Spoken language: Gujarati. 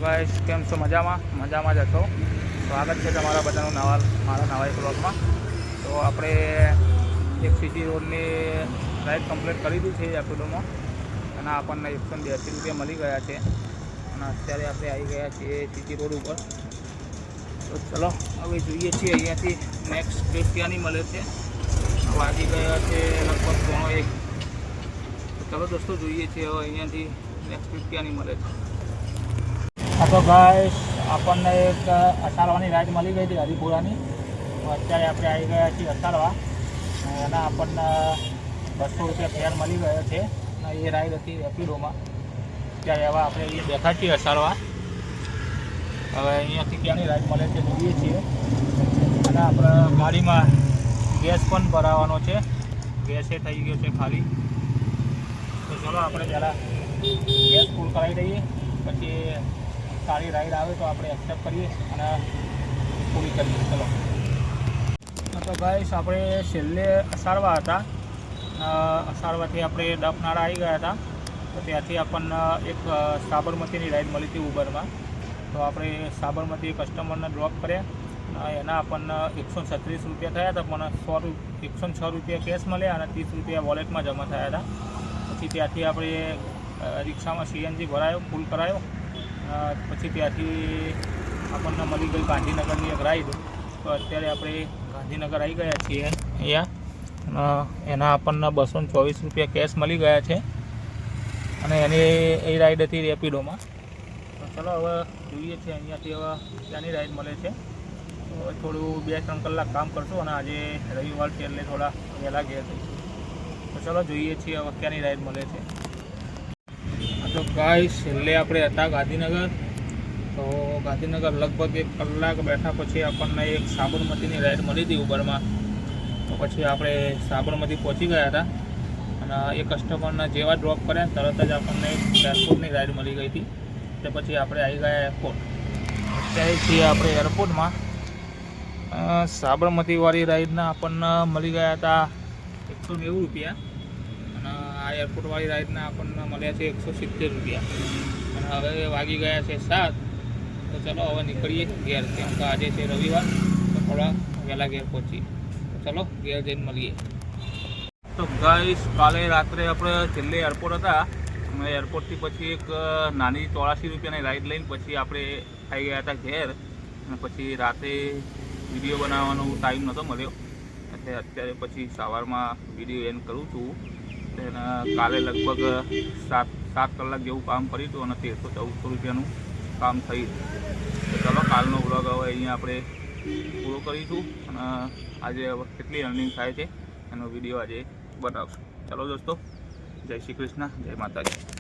ગાઈસ કેમ છો? મજામાં જ હતો. સ્વાગત છે તમારા બધાનું મારા નવા એક બ્લોગમાં. તો આપણે એક સીટી રોડની રાઈડ કમ્પ્લીટ કરી દીધી છે એપિડોમાં અને આપણને 182 રૂપિયા મળી ગયા છે અને અત્યારે આપણે આવી ગયા છીએ સીટી રોડ ઉપર. તો ચલો હવે જોઈએ છીએ અહીંયાથી નેક્સ્ટ ટ્રીપ ક્યાંની મળે છે. વાગી ગયા છે લગભગ 1:30. તો ચલો દોસ્તો જોઈએ છીએ હવે અહીંયાથી નેક્સ્ટ ટ્રીપ ક્યાંની મળે છે. તો ગાઈસ આપણને એક અસારવાની રાઈડ મળી ગઈ હતી હરિપુરાની. તો અત્યારે આપણે આવી ગયા છીએ અસારવા. એના આપણને 200 રૂપિયા ફેર મળી ગયો છે અને એ રાઈડ હતી રેપિડોમાં. અત્યારે હવે આપણે અહીંયા બેઠા છીએ અસારવા. હવે અહીંયાથી ક્યાંની રાઈડ મળે છે જોઈએ છીએ. અને આપણે ગાડીમાં ગેસ પણ ભરાવાનો છે. ગેસે થઈ ગયો છે ખાલી. તો ચલો આપણે પહેલાં ગેસ ફૂલ કરાવી દઈએ, પછી સારી રાઈડ આવે તો આપણે એક્સેપ્ટ કરીએ અને પૂરી કરીએ. ચલો તો ગાઈસ આપણે છેલ્લે અસારવા હતા. અસારવાથી આપણે ડફનાળા આવી ગયા હતા. તો ત્યાંથી આપણને એક સાબરમતીની રાઈડ મળી હતી ઉબરમાં. તો આપણે સાબરમતી કસ્ટમરને ડ્રોપ કર્યા. એના આપણને 136 રૂપિયા થયા હતા, પણ 106 રૂપિયા કેશ મળ્યા અને 30 રૂપિયા વોલેટમાં જમા થયા હતા. પછી ત્યાંથી આપણે રિક્ષામાં સીએનજી ભરાયો, ફૂલ કરાયો. પછી ત્યાંથી આપણને મળી ગઈ ગાંધીનગરની એક રાઈડ. તો અત્યારે આપણે ગાંધીનગર આવી ગયા છીએ અહીંયા. એના આપણને 224 રૂપિયા કેશ મળી ગયા છે અને એની એ રાઈડ હતી રેપિડોમાં. તો ચલો હવે જોઈએ છીએ અહીંયાથી હવે ક્યાંની રાઈડ મળે છે. તો થોડું 2-3 કલાક કામ કરશું અને આજે રવિવાર છે એટલે થોડા વહેલા ઘેર થઈશું. તો ચલો જોઈએ છીએ હવે ક્યાંની રાઈડ મળે છે. તો ગાઈસ છેલ્લે આપણે હતા ગાંધીનગર. તો ગાંધીનગર લગભગ 1 કલાક બેઠા પછી આપણને એક સાબરમતીની રાઈડ મળી હતી ઉબરમાં. તો પછી આપણે સાબરમતી પહોંચી ગયા હતા અને એ કસ્ટમરને જેવા ડ્રોપ કર્યા તરત જ આપણને એક એરપોર્ટની રાઈડ મળી ગઈ હતી. તે પછી આપણે આવી ગયા એરપોર્ટ. અત્યારે છીએ આપણે એરપોર્ટમાં. સાબરમતીવાળી રાઈડના આપણને મળી ગયા હતા 190 રૂપિયા અને આ એરપોર્ટવાળી રાઈડના આપણને મળ્યા છે 170 રૂપિયા. અને હવે વાગી ગયા છે 7. તો ચલો હવે નીકળીએ ઘેર, કેમ કે આજે છે રવિવાર. તો થોડા વહેલા ઘેર પહોંચીએ. તો ચલો ઘેર જઈને મળીએ. તો ગાઈસ કાલે રાત્રે આપણે છેલ્લે એરપોર્ટ હતા અને એરપોર્ટથી પછી એક નાની 84 રૂપિયાની રાઈડ લઈને પછી આપણે આવી ગયા હતા ઘેર. અને પછી રાતે વિડીયો બનાવવાનો ટાઈમ નહોતો મળ્યો એટલે અત્યારે પછી સવારમાં વિડીયો એન્ડ કરું છું. કાલે લગભગ 7 કલાક જેવું કામ કર્યું હતું અને 1300-1400 રૂપિયાનું કામ થયું. તો ચલો કાલનો વ્લોગ હવે અહીંયા આપણે પૂરો કરીશું અને આજે કેટલી અર્નિંગ થાય છે એનો વિડીયો આજે બનાવશું. ચલો દોસ્તો, જય શ્રી કૃષ્ણ, જય માતાજી.